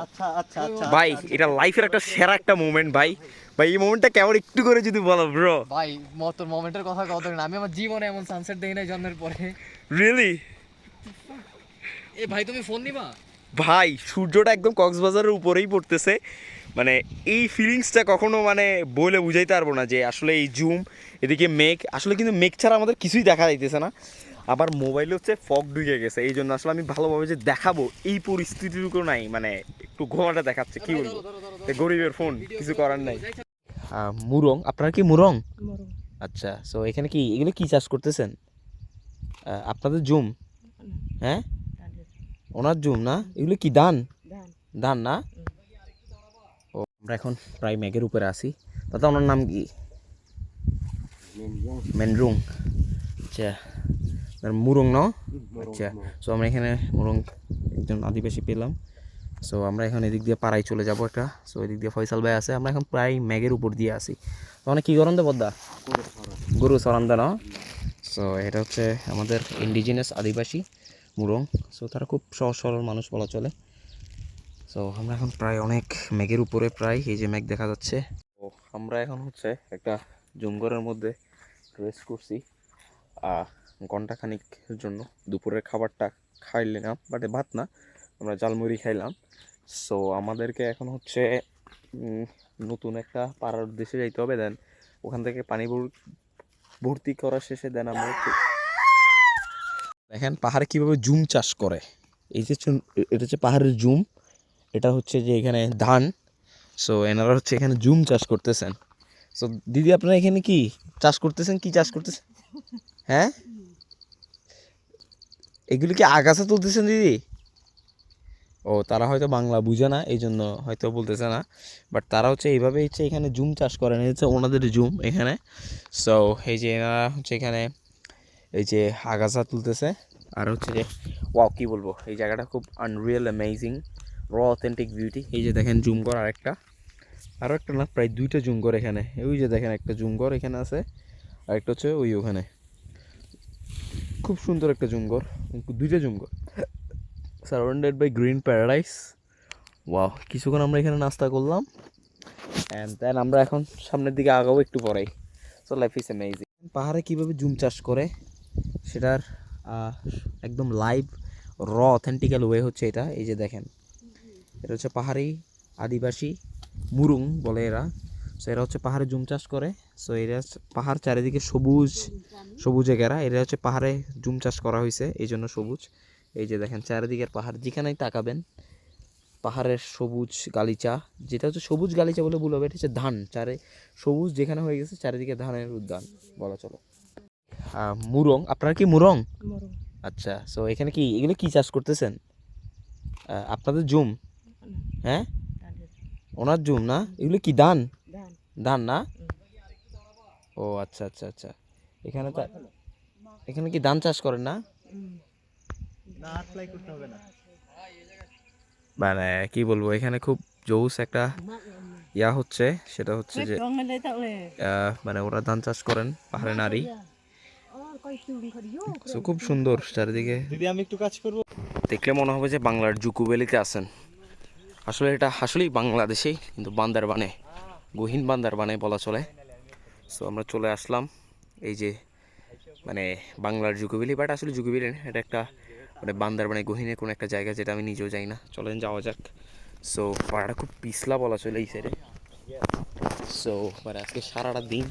আচ্ছা আচ্ছা আচ্ছা ভাই এটা লাইফের একটা সেরা একটা মোমেন্ট ভাই। ভাই এই মোমেন্টটা কেমন একটু করে যদি বলো ব্রো। ভাই তোর মোমেন্টের কথা কত না, আমি আমার জীবনে এমন সানসেট দেখি নাই জন্মের পরে। রিয়েলি এ ভাই তুমি ফোন নিবা? ভাই সূর্যটা একদম কক্সবাজারের উপরেই পড়তেছে, মানে এই ফিলিংসটা কখনো মানে বলে বুঝাইতে পারবো না যে আসলে এই জুম, এদিকে মেঘ, আসলে কিন্তু মেঘ ছাড়া আমাদের কিছুই দেখা যাইতেছে না। আবার মোবাইলে হচ্ছে ফগ ঢুকে গেছে, এই জন্য আসলে আমি ভালোভাবে যে দেখাবো এই পরিস্থিতিটুকু নাই, মানে একটু ঘোমাটা দেখাচ্ছে, কি বলবো, গরিবের ফোন, কিছু করার নাই। মুরং, আপনারা কি মুরং? আচ্ছা, সো এখানে কি এগুলো কি চাষ করতেছেন? আপনাদের জুম? হ্যাঁ, ওনার জুম না, এগুলো কি ধান? ধান না? ও, আমরা এখন প্রায় মেঘের উপরে আছি। দাদা ওনার নাম কি? মেনরুং। আচ্ছা, মুরং ন? আচ্ছা, সো আমরা এখানে মুরং একজন আদিবাসী পেলাম। সো আমরা এখন এদিক দিয়ে পাড়ায় চলে যাবো একটা। সো এদিক দিয়ে ফয়সাল ভাই আছে, আমরা এখন প্রায় মেঘের উপর দিয়ে আসি। মানে কি গরম দে বদ্দা? গরু সরান্দা না? সো এটা হচ্ছে আমাদের ইন্ডিজিনাস আদিবাসী মুরং। সো তারা খুব সহজ সরল মানুষ বলা চলে। সো আমরা এখন প্রায় অনেক মেঘের উপরে, প্রায় এই যে মেঘ দেখা যাচ্ছে। তো আমরা এখন হচ্ছে একটা জঙ্গলের মধ্যে রেস্ট করছি ঘন্টাখানিকের জন্য। দুপুরের খাবারটা খাইলাম, বাট ভাত না, আমরা জালমুড়ি খাইলাম। সো আমাদেরকে এখন হচ্ছে নতুন একটা পাড়ার উদ্দেশ্যে যাইতে হবে। দেন ওখান থেকে পানি ভর্তি করা শেষে দেন আমরা দেখেন পাহাড়ে কীভাবে জুম চাষ করে। এই যে এটা হচ্ছে পাহাড়ের জুম, এটা হচ্ছে যে এখানে ধান। সো এনারা হচ্ছে এখানে জুম চাষ করতেছেন। সো দিদি আপনারা এখানে কি চাষ করতেছেন? কি চাষ করতেছেন? হ্যাঁ, এগুলো কি আগাছা তুলতেছেন দিদি? ও, তারা হয়তো বাংলা বুঝে না, এই জন্য হয়তো বলতেছে না, বাট তারা হচ্ছে এইভাবে হচ্ছে এখানে জুম চাষ করেন, এই হচ্ছে ওনাদের জুম এখানে। সো এই যে এনারা হচ্ছে এখানে এই যে আগাছা তুলতেছে। আর হচ্ছে যে ওয়াও, কী বলবো, এই জায়গাটা খুব আনরিয়েল অ্যামেজিং, র অথেন্টিক বিউটি। এই যে দেখেন জুমঘর আরও একটা না, প্রায় দুইটা জুমঘর এখানে। ওই যে দেখেন একটা জুমঘর এখানে আছে, আর একটা হচ্ছে ওই ওখানে, খুব সুন্দর একটা জুমঘর, দুইটা জুমঘর surrounded by green paradise. Wow, কিছুক্ষণ আমরা এখানে নাস্তা করলাম, অ্যান্ড দেন আমরা এখন সামনের দিকে আগাবো একটু পরেই। So life is amazing. পাহাড়ে কীভাবে জুম চাষ করে সেটার একদম লাইভ র অথেন্টিক্যাল ওয়ে হচ্ছে এটা। এই যে দেখেন, এটা হচ্ছে পাহাড়ি আদিবাসী মুরুং বলে এরা। সো এরা হচ্ছে পাহাড়ে জুম চাষ করে। সো এরা পাহাড় চারিদিকে সবুজে ঘেরা, এরা হচ্ছে পাহাড়ে জুম চাষ করা হয়েছে, এই জন্য সবুজ। এই যে দেখেন চারিদিকের পাহাড়, যেখানেই তাকাবেন পাহাড়ের সবুজ গালিচা, যেটা হচ্ছে সবুজ গালিচা বলে ভুল হবে, এটা হচ্ছে ধান, সবুজ যেখানে হয়ে গেছে চারিদিকে ধানের উদ্যান বলা চলে। মুরং, আপনারা কি মুরং? আচ্ছা, সো এখানে কি এগুলো কি চাষ করতেছেন? আপনাদের জুম? হ্যাঁ, ওনার জুম না, এগুলো কি ধান? ধান না? ও আচ্ছা আচ্ছা আচ্ছা, এখানে এখানে কি ধান চাষ করেন না? মানে কি বলবো, এখানে খুব জোস একটা হচ্ছে, সেটা হচ্ছে যে মানে ওরা ধান চাষ করেন, পাহাড়ে নারী। তো খুব সুন্দর চারিদিকে। দিদি আমি একটু কাজ করব। দেখলে মনে হবে যে বাংলার জুকু ভ্যালিতে আছেন। আসলে এটা আসলেই বাংলাদেশেই, কিন্তু বান্দারবানে, গহীন বান্দারবানে বলা চলে। সো আমরা চলে আসলাম এই যে মানে বাংলার জুকু ভ্যালি, বাট আসলে জুকু ভ্যালি না, এটা একটা মানে বান্দারবানে গহীনের কোনো একটা জায়গা, যেটা আমি নিজেও যাই না। চলেন যাওয়া যাক। সো পাহাড়টা খুব পিছলা বলা চলে এই সাইডে। সো মানে আজকে সারাটা দিন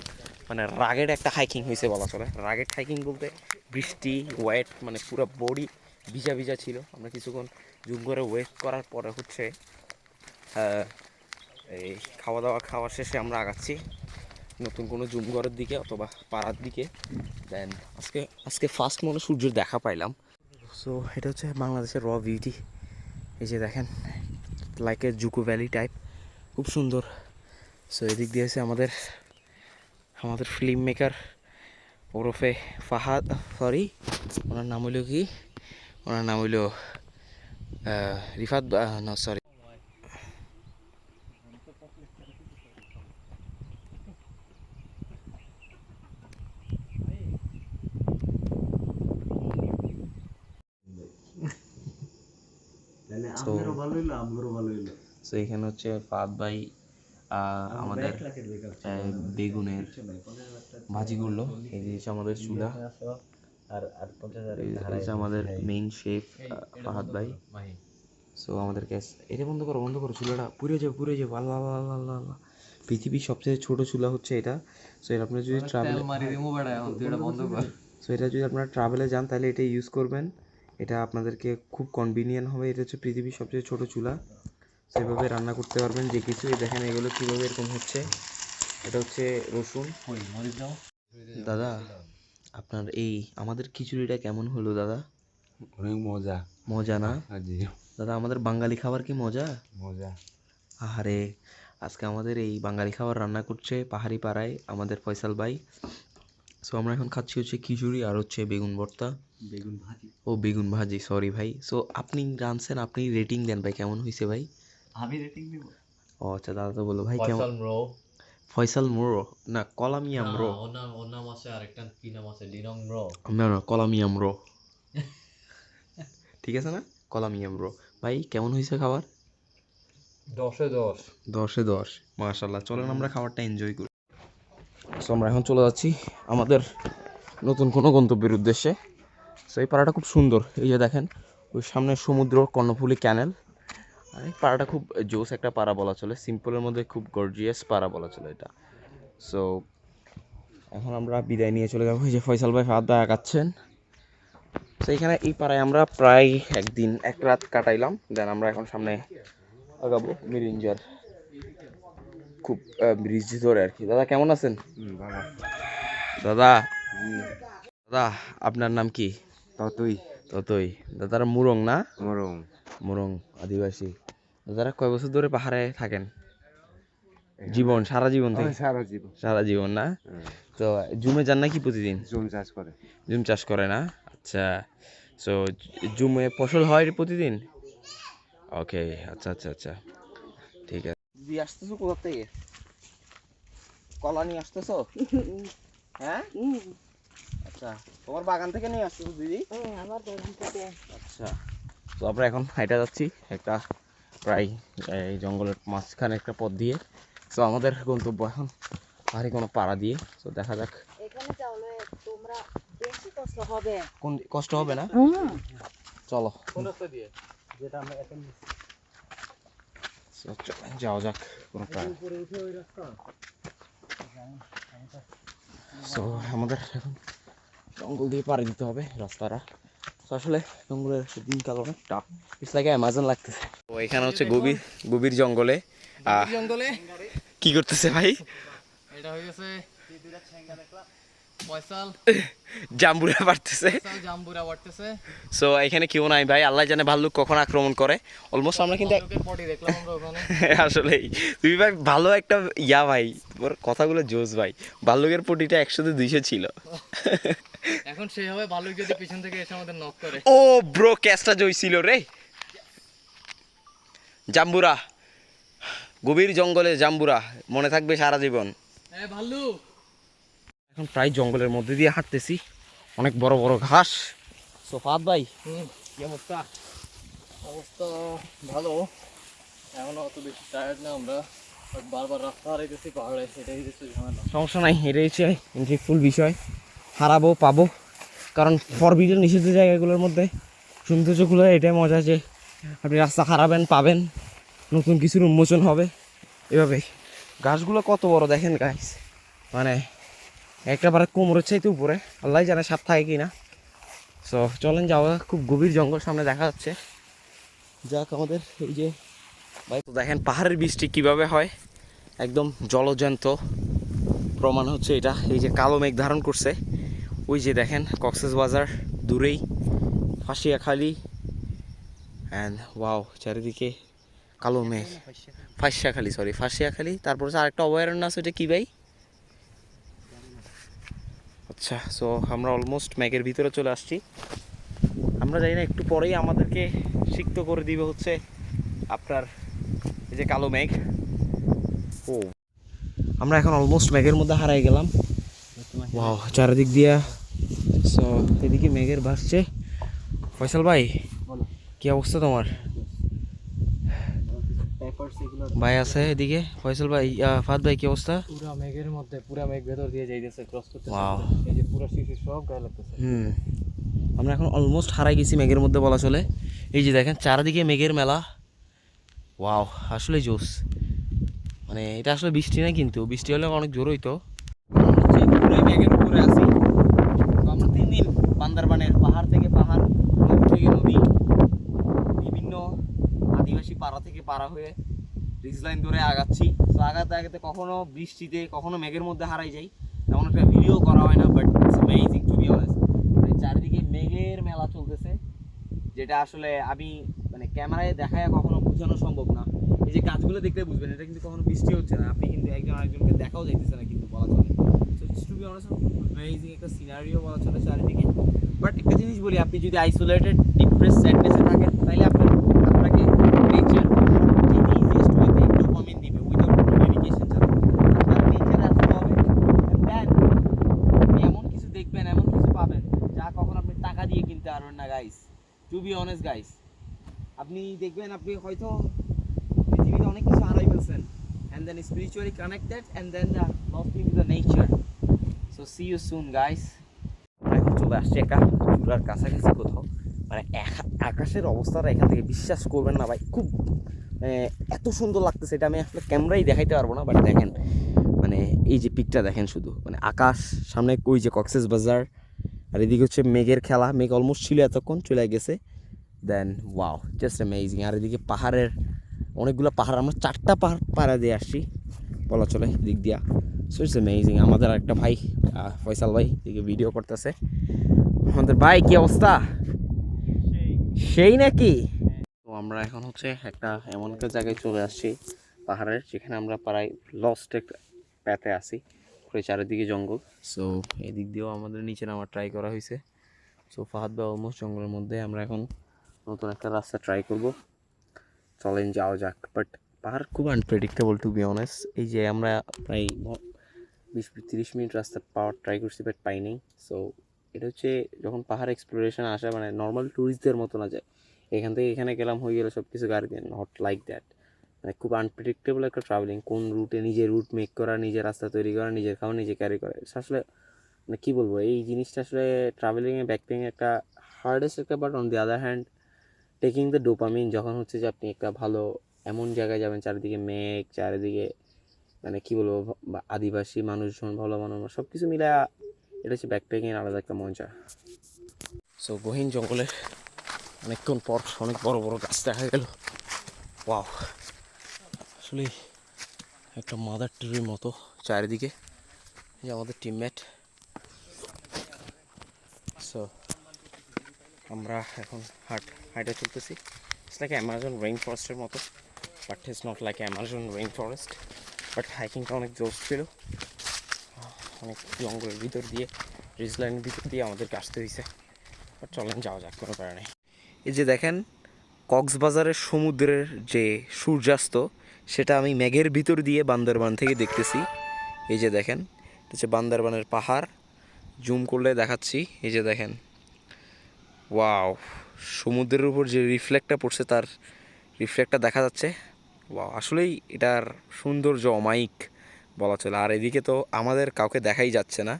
মানে রাগেড একটা হাইকিং হয়েছে বলা চলে। রাগেড হাইকিং বলতে বৃষ্টি, ওয়েট, মানে পুরো বডি ভিজা ভিজা ছিল। আমরা কিছুক্ষণ জুম করে ওয়েট করার পরে হচ্ছে এই খাওয়া দাওয়া খাওয়া শেষে আমরা আগাচ্ছি নতুন কোনো জুমঘরের দিকে অথবা পাড়ার দিকে। দেন আজকে ফার্স্ট মনে সূর্যের দেখা পাইলাম। সো এটা হচ্ছে বাংলাদেশের র বিউটি। এই যে দেখেন, like a Dzukou valley type, খুব সুন্দর। সো এদিক দিয়ে আছে আমাদের ফিল্ম মেকার ওরফে ফাহাদ, সরি ওনার নাম হইল কি, ওনার নাম হইল রিফাত, না সরি। তো ভালো হইলো আমগরও ভালো হইলো। তো এখানে হচ্ছে ফাদ ভাই আমাদের বেগুনের ভাজি করলো। এই যে হচ্ছে আমাদের চুলা, আর 50,000 এই হচ্ছে আমাদের মেইন শেফ ফাহাদ ভাই। সো আমাদের গ্যাস এটা বন্ধ করো চুলাটা পুড়ে যাবে আল্লাহ আল্লাহ আল্লাহ আল্লাহ আল্লাহ। পৃথিবীর সবচেয়ে ছোট চুলা হচ্ছে এটা। সো এটা আপনি যদি ট্রাভেলে সো এটা যদি আপনারা ট্রাভেলে যান তাহলে এটা ইউজ করবেন, এটা আপনাদেরকে খুব কনভিনিয়েন্ট হবে। এটা হচ্ছে পৃথিবীর সবচেয়ে ছোট চুলা, সেভাবে রান্না করতে পারবেন যে কিছু। দেখেন এগুলো কীভাবে এরকম হচ্ছে। এটা হচ্ছে রসুন। দাদা আপনার এই আমাদের খিচুড়িটা কেমন হলো দাদা? অনেক মজা। মজা না জি দাদা? আমাদের বাঙালি খাবার কি মজা? মজা। আহারে, আজকে আমাদের এই বাঙালি খাবার রান্না করছে পাহাড়ি পাড়ায় আমাদের ফয়সাল ভাই। সো আমরা এখন খাচ্ছি হচ্ছে খিচুড়ি আর হচ্ছে বেগুন ভর্তা, বেগুন ভাজি। ও বেগুন ভাজি, সরি ভাই। সো আপনি রাঁধছেন, আপনি রেটিং দেন ভাই, কেমন হয়েছে ভাই? আমি রেটিং দিব। ও আচ্ছা, দাদা তো বলো ভাই কেমন। ফয়সাল মোরো না কলামিয়াম রো? ওর নাম আছে আরেকটা কি নাম আছে লিনং ব্রো। না না কলামিয়াম রো ঠিক আছে না, কলামিয়াম রো। ভাই কেমন হয়েছে খাবার? 10-এ 10। 10-এ 10 মাশাআল্লাহ। চলেন আমরা খাবারটা এনজয় করি। সো আমরা এখন চলে যাচ্ছি আমাদের নতুন কোনো গন্তব্যের উদ্দেশ্যে। সো এই পাড়াটা খুব সুন্দর, এই যে দেখেন ওই সামনে সমুদ্র, কর্ণফুলী ক্যানেল। আর এই পাড়াটা খুব জোস একটা পাড়া বলা চলে, সিম্পলের মধ্যে খুব গর্জিয়াস পাড়া বলা চলে এটা। সো এখন আমরা বিদায় নিয়ে চলে যাবো। এই যে ফয়সাল ভাই হাত দা আঁকাচ্ছেন। তো এখানে এই পাড়ায় আমরা প্রায় একদিন এক রাত কাটাইলাম, দেন আমরা এখন সামনে আগাবো মিরিঞ্জার খুব ব্রিজ ধরে আর কি। দাদা কেমন আছেন? দাদা দাদা আপনার নাম কি? ততই ততই। দাদারা মুরং না? মরম। মুরং আদিবাসী। দাদারা কয় বছর ধরে পাহাড়ে থাকেন? জীবন, সারা জীবন থেকে? সারা জীবন। সারা জীবন না? তো জুমে যান নাকি প্রতিদিন? জমি চাষ করে। জুম চাষ করে না? আচ্ছা। সো জুমে ফসল হয় প্রতিদিন? ওকে, আচ্ছা আচ্ছা আচ্ছা, ঠিক আছে। দিদি আসতেছো কোথা থেকে? কলা নিয়ে আসতেছো? হ্যাঁ আচ্ছা, তোমার বাগান থেকে নিয়ে আসতেছো দিদি? আমার বাগান থেকে। আচ্ছা, তো আমরা এখন হাইটা যাচ্ছি একটা প্রায় এই জঙ্গলের মাঝখানে একটা পথ দিয়ে। তো আমাদের গন্তব্য এখন পাহাড়ি কোনো পাড়া দিয়ে। তো দেখা যাক এখানে তাহলে তোমরা বেশি কষ্ট হবে। কোন কষ্ট হবে না। চলো কোন রাস্তা দিয়ে? যেটা আমরা এখন So, চলেন যাওয়া যাক কোনো পাড়া। উপরে উঠে ওই রাস্তা। সো আমাদের এখন জঙ্গল দিয়ে পাড়ি দিতে হবে রাস্তাটা। তো আসলে জঙ্গলের দিনকাল অনেক টাফ, ইটস লাইক অ্যামাজন লাগতেছে। তো এখানে হচ্ছে গভীর গভীর জঙ্গলে জঙ্গলে কি করতেছে ভাই? এটা হয়ে গেছে ফয়সাল জাম্বুরা পারতেছে। জাম্বুরা বাড়তেছে। সো এখানে কেউ নাই ভাই, আল্লাহ জানে ভাল্লুক কখন আক্রমণ করে। অলমোস্ট আমরা কিন্তু পটি দেখলাম আমরা ওখানে। আসলেই তুমি ভাই ভালো একটা ইয়া ভাই, তোমার কথাগুলো জোস ভাই। ভাল্লুকের পটিটা 100-200 ছিল। এখন সেই হবে ভালুক যদি পিছন থেকে এসে আমাদের নক করে। ও ব্রো, ক্যাচটা জয়ছিল রে। জাম্বুরা, গভীর জঙ্গলে জাম্বুরা মনে থাকবে সারা জীবন। হ্যাঁ ভাল্লুক। এখন প্রায় জঙ্গলের মধ্যে দিয়ে হাঁটতেছি, অনেক বড় বড় ঘাস। সো ফাদ ভাই কি অবস্থা? অবস্থা ভালো, এখন অত বেশি টায়ার্ড না আমরা, বারবার রাস্তা হারাইতেছি পাহাড়ে, সেটাই হচ্ছে ঝামেলা। সমস্যা নাই, এটাই হচ্ছে ইন্টারেস্টফুল বিষয়। হারাবো পাবো, কারণ ফরবিডেন নিষিদ্ধ জায়গাগুলোর মধ্যে সৌন্দর্যগুলো এটাই মজা যে আপনি রাস্তা হারাবেন, পাবেন, নতুন কিছুর উন্মোচন হবে এভাবেই। গাছগুলো কত বড় দেখেন গাইস, মানে একেবারে কোমরের চাইতে উপরে, আল্লাহ জানে সাপ থাকে কি না। সো চলেন যাওয়া, খুব গভীর জঙ্গল সামনে দেখা যাচ্ছে। যাক আমাদের এই যে ভাই, তো দেখেন পাহাড়ের বৃষ্টি কিভাবে হয়, একদম জলজ্যান্ত প্রমাণ হচ্ছে এটা। এই যে কালো মেঘ ধারণ করছে, ওই যে দেখেন কক্সবাজার দূরেই, ফাঁসিয়াখালী, অ্যান্ড ওয়াও চারিদিকে কালো মেঘ। ফাঁসিয়াখালী, তারপর হচ্ছে আরেকটা অভয়ারণ্য আছে, ওইটা কি ভাই? আচ্ছা, সো আমরা অলমোস্ট মেঘের ভিতরে চলে আসছি। আমরা জানি না একটু পরেই আমাদেরকে সিক্ত করে দিবে হচ্ছে আপনার এই যে কালো মেঘ। ও আমরা এখন অলমোস্ট মেঘের মধ্যে হারাই গেলাম। ওয়াও চারিদিক দিয়া, সো এদিকে মেঘের ভাসছে। ফয়সাল ভাই কি অবস্থা তোমার? পেপারস এগুলো ভাই আছে এদিকে ফয়সাল ভাই, ফাদ ভাই কি অবস্থা? পুরা মেঘের মধ্যে, পুরা মেঘ ভেতর দিয়ে যাইতেছে, ক্রস করতেছে। Wow. এই যে পুরা শিশু সব গায়ে লাগতেছে। আমরা এখন অলমোস্ট হারাই গেছি মেঘের মধ্যে বলা চলে। এই যে দেখেন চারিদিকে মেঘের মেলা। ওয়াও, আসলে জোস। মানে এটা আসলে বৃষ্টি না, কিন্তু বৃষ্টি হলে অনেক জোর হইতো। পুরোই মেঘের উপরে আছি। তো আমরা 3 দিন বান্দরবানের পাহাড় থেকে পাহাড়, নদী থেকে নদী, বিভিন্ন আদিবাসী পাড়া থেকে পাড়া হয়ে রিজ লাইন ধরে আগাচ্ছি। তো আগাতে আগাতে কখনো বৃষ্টিতে কখনো মেঘের মধ্যে হারাই যাই। তেমন একটা ভিডিও করা হয় না, but it's amazing to be honest. মানে চারিদিকে মেঘের মেলা চলতেছে, যেটা আসলে আমি মানে ক্যামেরায় দেখায় কখনো বোঝানো সম্ভব না। এই যে গাছগুলো দেখতে বুঝবেন, এটা কিন্তু কখনো বৃষ্টি হচ্ছে না, আপনি কিন্তু একজন আরেকজনকে দেখাও যাইতেছে না কিন্তু বলা চলে। So it's to be honest amazing একটা সিনারিও বলা চলে চারিদিকে। বাট একটা জিনিস বলি, আপনি যদি আইসোলেটেড ডিপ্রেস স্যাডনেসে থাকেন, তাহলে আপনাকে নেচার সবচেয়ে ইজিয়েস্ট ওয়েতে ডোপামিন দিবে উইদাউট মেডিকেশন ছাড়া। আপনার নেচারে আসতে হবে, দেন আপনি এমন কিছু দেখবেন, এমন কিছু পাবেন যা কখন আপনি টাকা দিয়ে কিনতে পারবেন না guys. To be honest guys, আপনি দেখবেন আপনি হয়তো পৃথিবীতে অনেক কিছু হারাই ফেলছেন, and then spiritually connected and then lost into the nature. So see you soon guys. এখন চলে আসছে একটা চূড়ার কাছাকাছি কোথাও, মানে আকাশের অবস্থাটা এখান থেকে বিশ্বাস করবেন না ভাই, খুব এত সুন্দর লাগতেছে। এটা আমি আসলে ক্যামেরায় দেখাইতে পারবো না, বাট দেখেন মানে এই যে পিকটা দেখেন শুধু, মানে আকাশ সামনে, ওই যে কক্সেস বাজার, আর এদিকে হচ্ছে মেঘের খেলা। মেঘ অলমোস্ট ছিল, এতক্ষণ চলে গেছে। দেন ওয়াও, জাস্ট অ্যামেজিং। আর এদিকে পাহাড়ের অনেকগুলো পাহাড়, আমরা 4টা পাহাড় পাড়া দিয়ে আসছি বলা চলে দিক দিয়া। So it's amazing. আমাদের একটা ভাই ফয়সাল ভাই এদিকে ভিডিও করতেছে। আমাদের ভাই কি অবস্থা? সেই নাকি? তো আমরা এখন হচ্ছে একটা এমন একটা জায়গায় চলে আসছি পাহাড়ের, যেখানে আমরা প্রায় লস্ট একটা প্যাথে আসি, চারিদিকে জঙ্গল। সো এদিক দিয়েও আমাদের নিচে নামার ট্রাই করা হয়েছে। সো ফাহাদ ভাই অলমোস্ট জঙ্গলের মধ্যে, আমরা এখন নতুন একটা রাস্তা ট্রাই করব, চলেন যাওয়া যাক। বাট পাহাড় খুব আনপ্রেডিক্টেবল টু বি অনেস্ট। এই যে আমরা প্রায় 20-30 মিনিট রাস্তা পাওয়ার ট্রাই করছি, বাট পাইনি। সো এটা হচ্ছে যখন পাহাড় এক্সপ্লোরেশন আসে, মানে নর্মাল ট্যুরিস্টদের মতো না যায় এখান থেকে এখানে গেলাম হয়ে গেলো সব কিছু গাড়ি দিয়ে, নট লাইক দ্যাট। মানে খুব আনপ্রেডিক্টেবল একটা ট্রাভেলিং, কোন রুটে নিজের রুট মেক করা, নিজের রাস্তা তৈরি করা, নিজের খাওয়া নিজে ক্যারি করা, আসলে মানে কী বলবো, এই জিনিসটা আসলে ট্রাভেলিংয়ে ব্যাকপ্যাকিং একটা হার্ডেস্ট একটা। But on the other hand taking the dopamine, যখন হচ্ছে যে আপনি একটা ভালো এমন জায়গায় যাবেন, চারিদিকে মেঘ, চারিদিকে মানে কী বলবো আদিবাসী মানুষজন, ভালো মানুষ, সব কিছু মিলে এটা হচ্ছে ব্যাকপ্যাকিংয়ের আলাদা একটা মজা। সো গহীন জঙ্গলে অনেকক্ষণ পর অনেক বড় বড় গাছ দেখা গেল। ওয়াও, আসলে একটা মাদার ট্রির মতো চারিদিকে। এই যে আমাদের টিমমেট। সো আমরা এখন হাইটে চলতেছি। ইটস লাইক অ্যামাজন রেইন ফরেস্টের মতো, but it's not like Amazon rain forest. But হাইকিংটা অনেক জোশ ছিল, অনেক জঙ্গলের ভিতর দিয়ে, রিজ লাইনের ভিতর দিয়ে আমাদেরকে আসতে হয়েছে। বাট চলেন যাওয়া যাক, কোনো প্যারা নেই। এই যে দেখেন কক্সবাজারের সমুদ্রের যে সূর্যাস্ত, সেটা আমি মেঘের ভিতর দিয়ে বান্দরবান থেকে দেখতেছি। এই যে দেখেন, এটা হচ্ছে বান্দরবানের পাহাড়, জুম করলে দেখাচ্ছি। এই যে দেখেন, ওয়াও, সমুদ্রের উপর যে রিফ্লেক্টটা পড়ছে, তার রিফ্লেক্টটা দেখা যাচ্ছে। ওয়াও, আসলেই এটার সৌন্দর্য অমায়িক বলা চলে। আর এদিকে তো আমাদের কাউকে দেখাই যাচ্ছে না।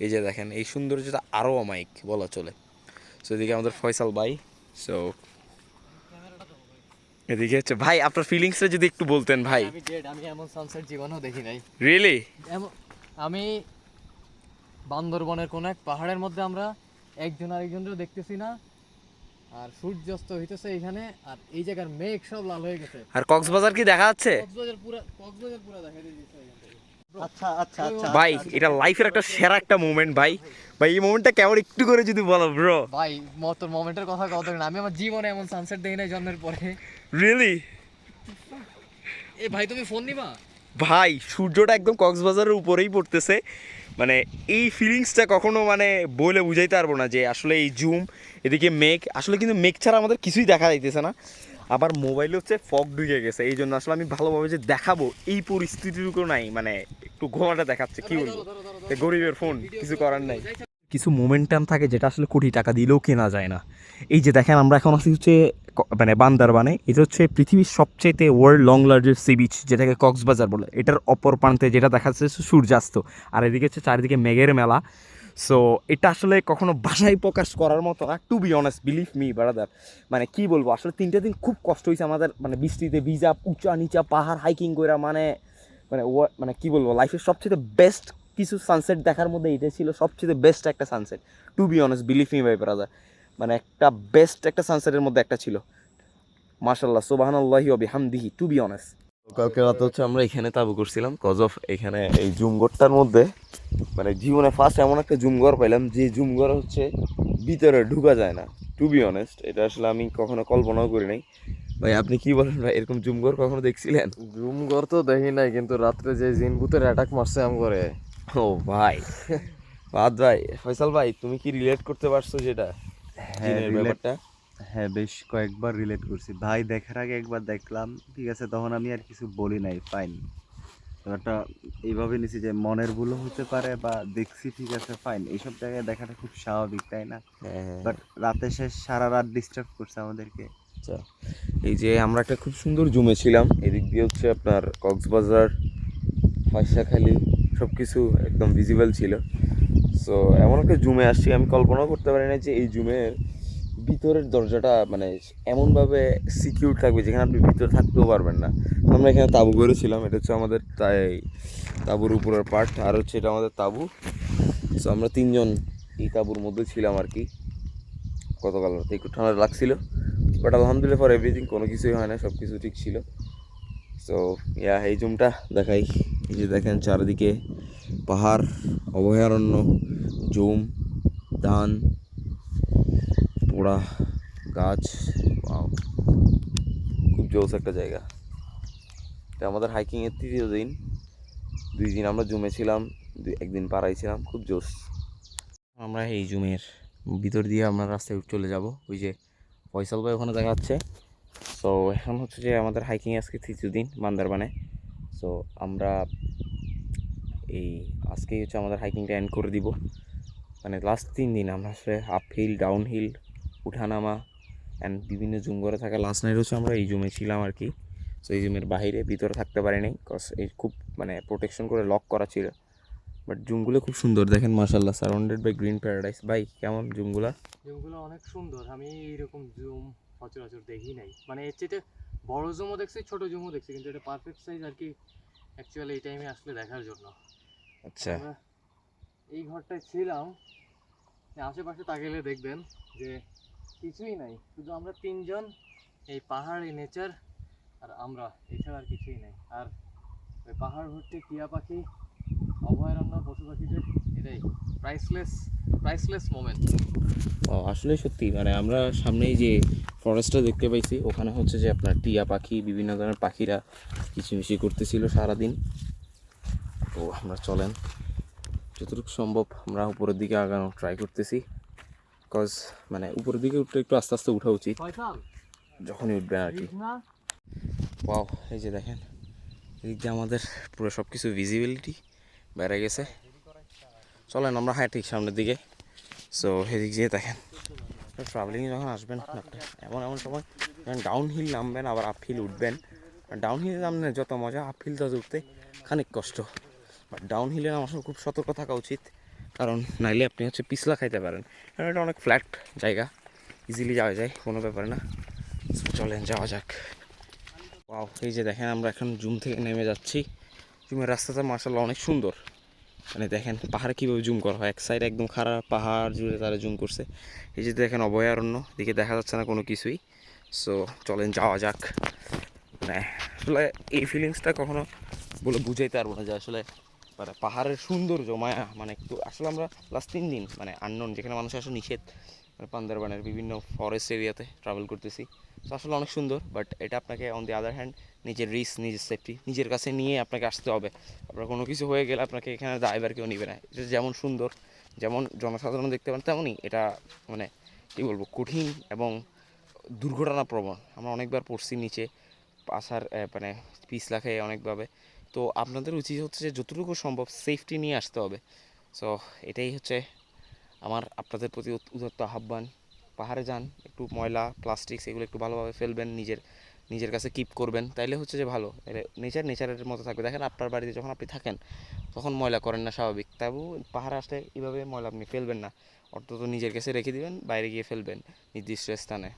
এই যে দেখেন, এই সৌন্দর্যটা আরও অমায়িক বলা চলে। সো এদিকে আমাদের ফয়সাল ভাই। সো এদিকে হচ্ছে ভাই, আপনার ফিলিংসটা যদি একটু বলতেন ভাই। আমি এমন সানসেট জীবনেও দেখি নাই। রিয়েলি? আমি বান্দরবনের কোন এক পাহাড়ের মধ্যে আমরা একজন আরেকজনও দেখতেছি না, আর সূর্যাস্ত হইতেছে এখানে, আর এই জায়গার মেঘ সব লাল হয়ে গেছে। আর কক্সবাজার কি দেখা যাচ্ছে? কক্সবাজার পুরো দেখা দিয়েছে এখান থেকে। আচ্ছা আচ্ছা আচ্ছা ভাই এটা লাইফের একটা সেরা একটা মোমেন্ট ভাই। ভাই এই মোমেন্টটা কেমন একটু করে যদি বলো ব্রো। ভাই তোর মোমেন্টের কথা কত না, আমি আমার জীবনে এমন সানসেট দেখি নাই জন্মের পরে। রিয়েলি? এ ভাই তুমি ফোন নিবা? ভাই সূর্যটা একদম কক্সবাজারের উপরেই পড়তেছে, মানে এই ফিলিংসটা কখনো মানে বলে বুঝাইতে পারবো না যে আসলে এই জুম, এদিকে মেঘ, আসলে কিন্তু মেঘ ছাড়া আমাদের কিছুই দেখা যাইতেছে না। আবার মোবাইলে হচ্ছে ফগ ঢুকে গেছে, এই জন্য আসলে আমি ভালোভাবে যে দেখাবো এই পরিস্থিতিটুকু নাই, মানে একটু ঘোলাটা দেখাচ্ছে, কি বলবো, গরিবের ফোন, কিছু করার নাই। কিছু মোমেন্টাম থাকে যেটা আসলে কোটি টাকা দিলেও কেনা যায় না। এই যে দেখেন আমরা এখন আছি হচ্ছে মানে বান্দরবানে, এটা হচ্ছে পৃথিবীর সবচেয়ে world long largest sea beach, যেটাকে কক্সবাজার বলে। এটার অপর প্রান্তে যেটা দেখা যাচ্ছে সূর্যাস্ত, আর এদিকে হচ্ছে চারিদিকে মেঘের মেলা। সো এটা আসলে কখনো ভাষায় প্রকাশ করার মতো না, to be honest, believe me brother. মানে কি বলবো, আসলে 3টা দিন খুব কষ্ট হয়েছে আমাদের, মানে বৃষ্টিতে ভিজা, উঁচা নিচা পাহাড় হাইকিং করে, মানে মানে মানে কি বলবো, লাইফের সবচেয়ে বেস্ট কিছু সানসেট দেখার মধ্যে এটা ছিল সবচেয়ে বেস্ট একটা sunset, to be honest, believe me ভাই ব্রাদার। মানে একটা বেস্ট একটা সানসেটের মধ্যে একটা ছিল, মাশাল্লাহ, সুবহানাল্লাহি ওয়া বিহামদিহি, টু বি অনেস্ট। কালকে রাতে হচ্ছে আমরা এখানে তাবু করছিলাম কজ অফ এখানে এই জুমঘরটার মধ্যে, মানে জীবনে ফার্স্ট এমন একটা জুমঘর পাইলাম যে জুমঘর হচ্ছে ভিতরে ঢুকা যায় না, টু বি অনেস্ট। এটা আসলে আমি কখনো কল্পনাও করি নাই। ভাই আপনি কি বলেন ভাই, এরকম জুমঘর কখনো দেখছিলেন? জুমঘর তো দেখি নাই, কিন্তু রাত্রে যে জিনভূতের অ্যাটাক মারছে আম করে। ও ভাই, বাদ ভাই, ফয়সাল ভাই তুমি কি রিলেট করতে পারছো যেটা জিনের ব্যাপারটা? হ্যাঁ, বেশ কয়েকবার রিলেট করছি ভাই। দেখার আগে একবার দেখলাম, ঠিক আছে, তখন আমি আর কিছু বলি নাই, ফাইন। ব্যাপারটা এইভাবে নিছি যে মনের ভুলও হতে পারে, বা দেখছি, ঠিক আছে, ফাইন। এইসব জায়গায় দেখাটা খুব স্বাভাবিক, তাই না? হ্যাঁ, বাট রাতে শেষ সারা রাত ডিস্টার্ব করছে আমাদেরকে। আচ্ছা, এই যে আমরা একটা খুব সুন্দর জুমে ছিলাম, এদিক দিয়ে হচ্ছে আপনার কক্সবাজার, ফাঁসাখালি সব কিছু একদম ভিজিবল ছিল। সো এমন একটা জুমে আসছি, আমি কল্পনাও করতে পারি না যে এই জুমের ভিতরের দরজাটা মানে এমনভাবে সিকিউর থাকবে যেখানে আপনি ভিতরে থাকতেও পারবেন না। তো আমরা এখানে তাঁবু করেছিলাম, এটা হচ্ছে আমাদের তাই তাঁবুর উপরের পার্ট, আর হচ্ছে এটা আমাদের তাঁবু। সো আমরা 3জন এই তাঁবুর মধ্যে ছিলাম আর কি। গতকাল রাতে একটু ঠান্ডা লাগছিল, বাট আলহামদুলিল্লাহ ফর এভরিথিং, কোনো কিছুই হয় না, সব কিছু ঠিক ছিল। সো ইয়া, এই জুমটা দেখাই। এই যে দেখেন চারিদিকে পাহাড়, অভয়ারণ্য, জুম, ধান, পোড়া গাছ, ওয়াও, খুব জোস একটা জায়গা। এটা আমাদের হাইকিংয়ের 3য় দিন, 2 দিন আমরা জুমে ছিলাম, একদিন পাড়ায় ছিলাম, খুব জোস। আমরা এই জুমের ভিতর দিয়ে আমরা রাস্তায় চলে যাব, ওই যে ফয়সাল ভাই ওখানে দেখা যাচ্ছে। সো এখন হচ্ছে যে আমাদের হাইকিং আজকে 3য় দিন বান্দরবানে। সো আমরা এই আজকেই হচ্ছে আমাদের হাইকিংটা এন্ড করে দিব। মানে লাস্ট 3 দিন আমরা আসলে আপ হিল, ডাউন হিল, উঠানামা অ্যান্ড বিভিন্ন জুম করে থাকা। লাস্ট নাইট হচ্ছে আমরা এই জুমে ছিলাম আর কি। সো এই জুমের বাইরে ভিতরে থাকতে পারিনি, কজ এই খুব মানে প্রোটেকশন করে লক করা ছিল। বাট জুমগুলো খুব সুন্দর, দেখেন মাশাল্লাহ, সারাউন্ডেড বাই গ্রিন প্যারাডাইস। ভাই কেমন জুমগুলা? জুমগুলো অনেক সুন্দর, আমি এইরকম জুম সচরাচর দেখি নাই। মানে এর চেয়ে বড় জুমও দেখছি, ছোট জুমও দেখছি, কিন্তু এটা পারফেক্ট সাইজ আর কি, অ্যাকচুয়ালি এই টাইমে আসলে দেখার জন্য। আচ্ছা, আমরা এই ঘরটায় ছিলাম, আশেপাশে তাকাইলে দেখবেন যে কিছুই নাই, শুধু আমরা 3জন, এই পাহাড়, এই নেচার, আর আমরা, এছাড়া আর কিছুই নাই। আর ওই পাহাড় ভর্তি টিয়া পাখি, অভয়ারণ্য, পশু পাখিদের, এটাই প্রাইসলেস প্রাইসলেস মোমেন্ট। ও আসলে সত্যি, মানে আমরা সামনেই যে ফরেস্টটা দেখতে পাইছি, ওখানে হচ্ছে যে আপনার টিয়া পাখি, বিভিন্ন ধরনের পাখিরা কিচিমিচি করতেছিল সারাদিন। তো আমরা চলেন যতটুকু সম্ভব আমরা উপরের দিকে আগানো ট্রাই করতেছি, কজ মানে উপরের দিকে উঠতে একটু আস্তে আস্তে উঠা উচিত যখনই উঠবেন আর কি। ওয়াও, এই যে দেখেন এদিক দিয়ে আমাদের পুরো সব কিছু ভিজিবিলিটি বেড়ে গেছে। চলেন আমরা হাঁটি সামনের দিকে। সো এদিক দিয়ে দেখেন, ট্রাভেলিংয়ে যখন আসবেন আপনি এমন এমন সময় যখন ডাউন হিল নামবেন আবার আপ হিল উঠবেন। ডাউন হিলে নামলে যত মজা, আপ হিল তো উঠতে খানিক কষ্ট। বাট ডাউন হিলে নামার সময় খুব সতর্ক থাকা উচিত, কারণ নাইলে আপনি হচ্ছে পিছলা খাইতে পারেন, কারণ এটা অনেক ফ্ল্যাট জায়গা, ইজিলি যাওয়া যায়, কোনো ব্যাপার না। চলেন যাওয়া যাক। ওয়াও, এই যে দেখেন আমরা এখন জুম থেকে নেমে যাচ্ছি। জুমের রাস্তাটা মার্শাল্লাহ অনেক সুন্দর, মানে দেখেন পাহাড়ে কীভাবে জুম করা হয়, এক সাইড একদম খারাপ পাহাড় জুড়ে তারা জুম করছে। এই যে দেখেন অভয়ারণ্য, দিকে দেখা যাচ্ছে না কোনো কিছুই। সো চলেন যাওয়া যাক। মানে আসলে এই ফিলিংসটা কখনো বলে বুঝাইতে পারবো না যে আসলে মানে পাহাড়ের সৌন্দর্য মায়া, মানে একটু আসলে আমরা লাস্ট 3 দিন মানে আননোন, যেখানে মানুষ আসলে নিষেধ, মানে বান্দরবানের বিভিন্ন ফরেস্ট এরিয়াতে ট্রাভেল করতেছি। তো আসলে অনেক সুন্দর, বাট এটা আপনাকে অন দি আদার হ্যান্ড নিজের রিস্ক, নিজের সেফটি নিজের কাছে নিয়ে আপনাকে আসতে হবে। আপনার কোনো কিছু হয়ে গেলে আপনাকে এখানে দায়ভার কেউ নেবে না। এটা যেমন সুন্দর, যেমন জনসাধারণ দেখতে পান, তেমনই এটা মানে কী বলবো, কঠিন এবং দুর্ঘটনাপ্রবণ। আমরা অনেকবার পড়ছি নিচে আসার মানে পিছলা খেয়ে অনেকভাবে। তো আপনাদের উচিত হচ্ছে যে যতটুকু সম্ভব সেফটি নিয়ে আসতে হবে। সো এটাই হচ্ছে আমার আপনাদের প্রতি উদাত্ত আহ্বান, পাহাড়ে যান, একটু ময়লা প্লাস্টিক এগুলো একটু ভালোভাবে ফেলবেন, নিজের কাছে কিপ করবেন, তাইলে হচ্ছে যে ভালো, নেচারের মতো থাকবে। দেখেন আপনার বাড়িতে যখন আপনি থাকেন তখন ময়লা করেন না, স্বাভাবিক, তাও পাহাড়ে আসলে এইভাবে ময়লা আপনি ফেলবেন না, অন্তত নিজের কাছে রেখে দিবেন, বাইরে গিয়ে ফেলবেন নির্দিষ্ট স্থানে।